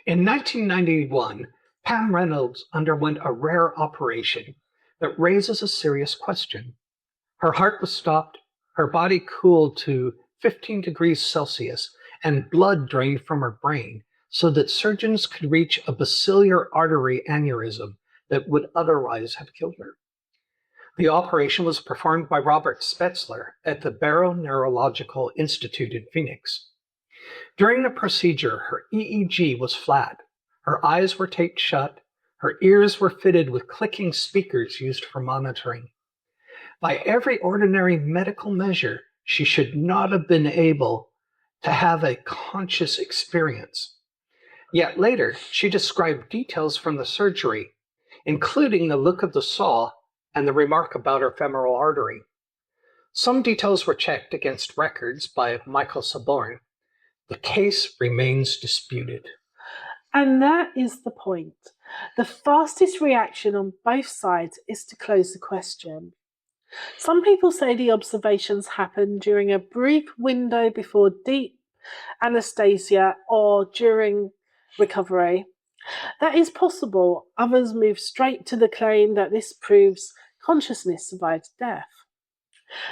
In 1991, Pam Reynolds underwent a rare operation that raises a serious question. Her heart was stopped, her body cooled to 15 degrees Celsius, and blood drained from her brain so that surgeons could reach a basilar artery aneurysm that would otherwise have killed her. The operation was performed by Robert Spetzler at the Barrow Neurological Institute in Phoenix. During the procedure, her EEG was flat, her eyes were taped shut, her ears were fitted with clicking speakers used for monitoring. By every ordinary medical measure, she should not have been able to have a conscious experience. Yet later, she described details from the surgery, including the look of the saw and the remark about her femoral artery. Some details were checked against records by Michael Saborn. The case remains disputed. And that is the point. The fastest reaction on both sides is to close the question. Some people say the observations happened during a brief window before deep anesthesia or during recovery. That is possible. Others move straight to the claim that this proves consciousness survived death.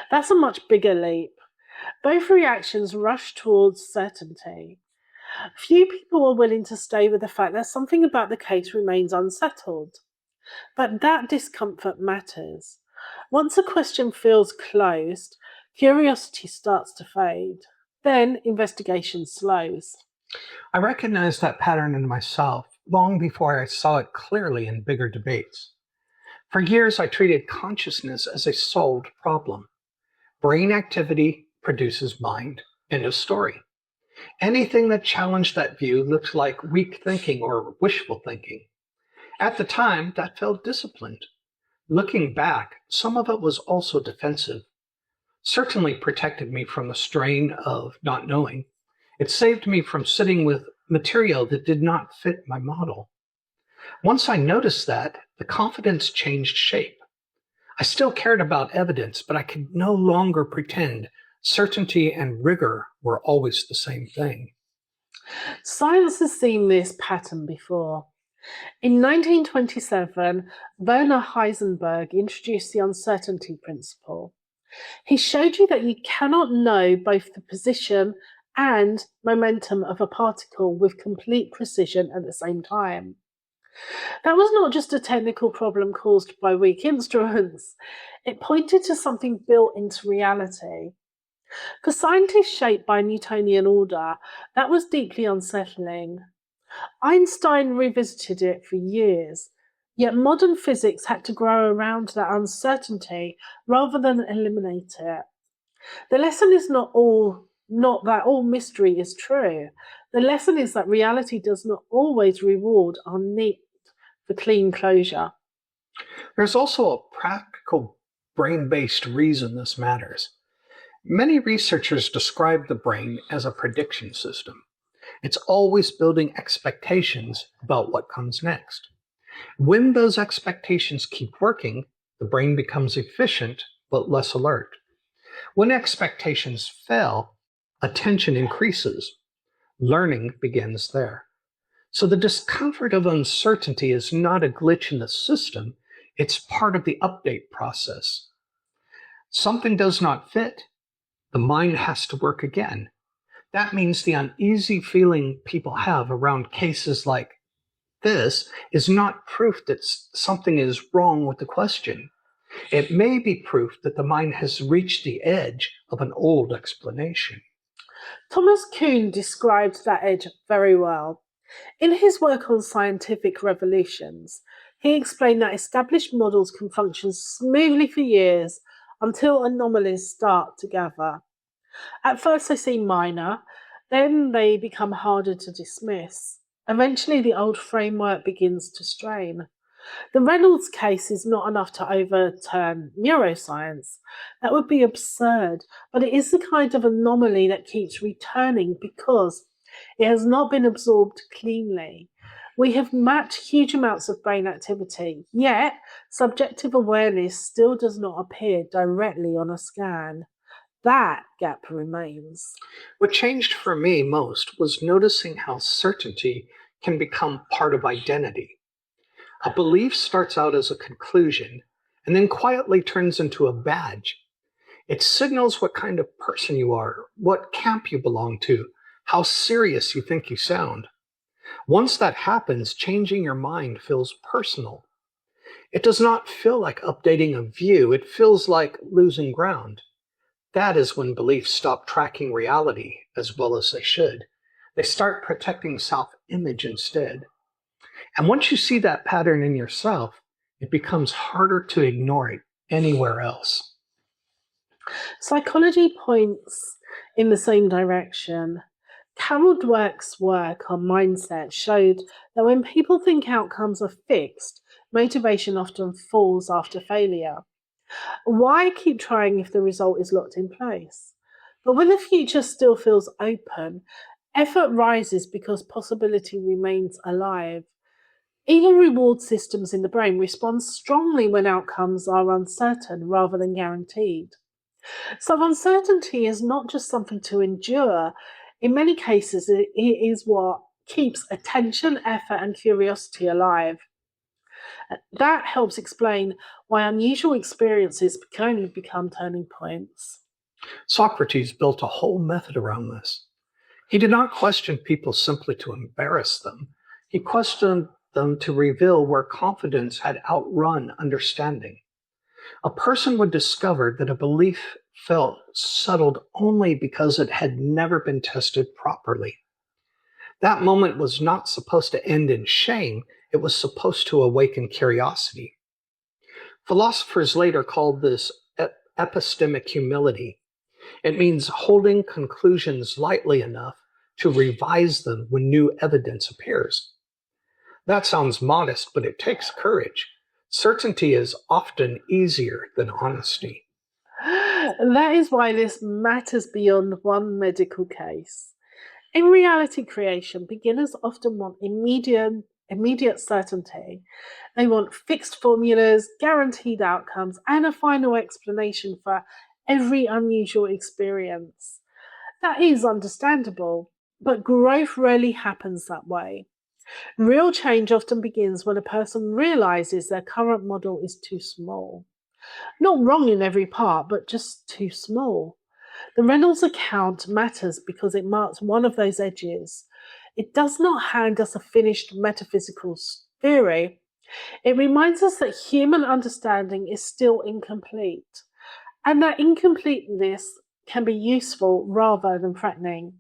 That's a much bigger leap. Both reactions rush towards certainty. Few people are willing to stay with the fact that something about the case remains unsettled. But that discomfort matters. Once a question feels closed, curiosity starts to fade. Then investigation slows. I recognized that pattern in myself long before I saw it clearly in bigger debates. For years, I treated consciousness as a solved problem. Brain activity produces mind. End of story. Anything that challenged that view looked like weak thinking or wishful thinking. At the time, that felt disciplined. Looking back, some of it was also defensive. Certainly protected me from the strain of not knowing. It saved me from sitting with material that did not fit my model. Once I noticed that, the confidence changed shape. I still cared about evidence, but I could no longer pretend certainty and rigor were always the same thing. Science has seen this pattern before. In 1927, Werner Heisenberg introduced the uncertainty principle. He showed you that you cannot know both the position and momentum of a particle with complete precision at the same time. That was not just a technical problem caused by weak instruments. It pointed to something built into reality. For scientists shaped by Newtonian order, that was deeply unsettling. Einstein revisited it for years, yet modern physics had to grow around that uncertainty rather than eliminate it. The lesson is not that all mystery is true. The lesson is that reality does not always reward our need for clean closure. There's also a practical brain-based reason this matters. Many researchers describe the brain as a prediction system. It's always building expectations about what comes next. When those expectations keep working, the brain becomes efficient but less alert. When expectations fail, attention increases. Learning begins there. So the discomfort of uncertainty is not a glitch in the system, it's part of the update process. Something does not fit, the mind has to work again. That means the uneasy feeling people have around cases like this is not proof that something is wrong with the question. It may be proof that the mind has reached the edge of an old explanation. Thomas Kuhn described that edge very well. In his work on scientific revolutions, he explained that established models can function smoothly for years until anomalies start to gather. At first they seem minor, then they become harder to dismiss. Eventually the old framework begins to strain. The Reynolds case is not enough to overturn neuroscience. That would be absurd, but it is the kind of anomaly that keeps returning because it has not been absorbed cleanly. We have mapped huge amounts of brain activity, yet subjective awareness still does not appear directly on a scan. That gap remains. What changed for me most was noticing how certainty can become part of identity. A belief starts out as a conclusion and then quietly turns into a badge. It signals what kind of person you are, what camp you belong to, how serious you think you sound. Once that happens, changing your mind feels personal. It does not feel like updating a view, it feels like losing ground. That is when beliefs stop tracking reality as well as they should. They start protecting self-image instead. And once you see that pattern in yourself, it becomes harder to ignore it anywhere else. Psychology points in the same direction. Carol Dweck's work on mindset showed that when people think outcomes are fixed, motivation often falls after failure. Why keep trying if the result is locked in place? But when the future still feels open, effort rises because possibility remains alive. Even reward systems in the brain respond strongly when outcomes are uncertain rather than guaranteed. So uncertainty is not just something to endure. In many cases, it is what keeps attention, effort, and curiosity alive. That helps explain why unusual experiences can only become turning points. Socrates built a whole method around this. He did not question people simply to embarrass them. He questioned them to reveal where confidence had outrun understanding. A person would discover that a belief felt settled only because it had never been tested properly. That moment was not supposed to end in shame, it was supposed to awaken curiosity. Philosophers later called this epistemic humility. It means holding conclusions lightly enough to revise them when new evidence appears. That sounds modest, but it takes courage. Certainty is often easier than honesty. That is why this matters beyond one medical case. In reality creation, beginners often want immediate certainty. They want fixed formulas, guaranteed outcomes, and a final explanation for every unusual experience. That is understandable, but growth rarely happens that way. Real change often begins when a person realizes their current model is too small. Not wrong in every part, but just too small. The Reynolds account matters because it marks one of those edges. It does not hand us a finished metaphysical theory. It reminds us that human understanding is still incomplete, and that incompleteness can be useful rather than threatening.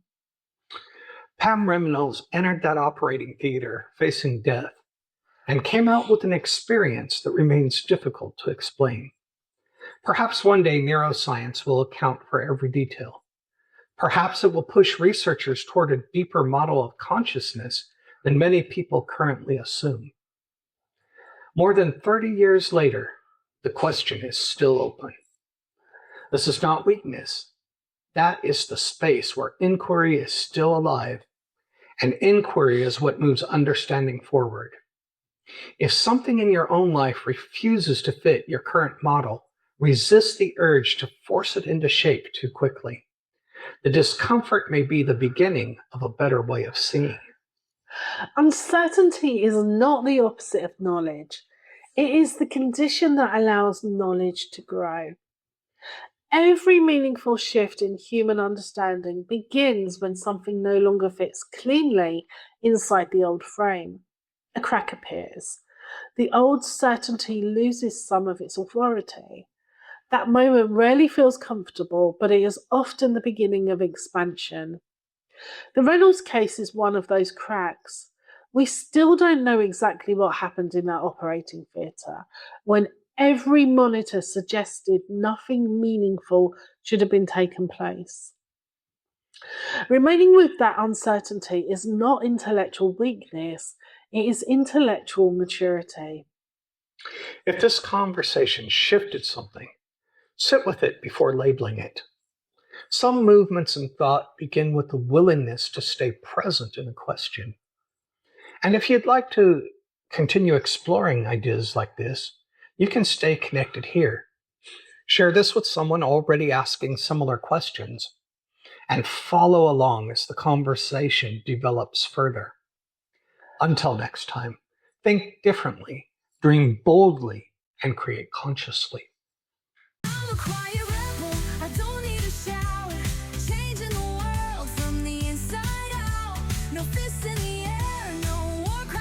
Pam Reynolds entered that operating theater facing death and came out with an experience that remains difficult to explain. Perhaps one day neuroscience will account for every detail. Perhaps it will push researchers toward a deeper model of consciousness than many people currently assume. More than 30 years later, the question is still open. This is not weakness. That is the space where inquiry is still alive, and inquiry is what moves understanding forward. If something in your own life refuses to fit your current model, resist the urge to force it into shape too quickly. The discomfort may be the beginning of a better way of seeing. Uncertainty is not the opposite of knowledge. It is the condition that allows knowledge to grow. Every meaningful shift in human understanding begins when something no longer fits cleanly inside the old frame. A crack appears. The old certainty loses some of its authority. That moment rarely feels comfortable, but it is often the beginning of expansion. The Reynolds case is one of those cracks. We still don't know exactly what happened in that operating theatre when every monitor suggested nothing meaningful should have been taken place. Remaining with that uncertainty is not intellectual weakness, it is intellectual maturity. If this conversation shifted something, sit with it before labeling it. Some movements in thought begin with the willingness to stay present in a question. And if you'd like to continue exploring ideas like this, you can stay connected here. Share this with someone already asking similar questions, and follow along as the conversation develops further. Until next time, think differently, dream boldly, and create consciously. I'm a quiet rebel, I don't need a shout. Changing the world from the inside out. No fists in the air, no war cry.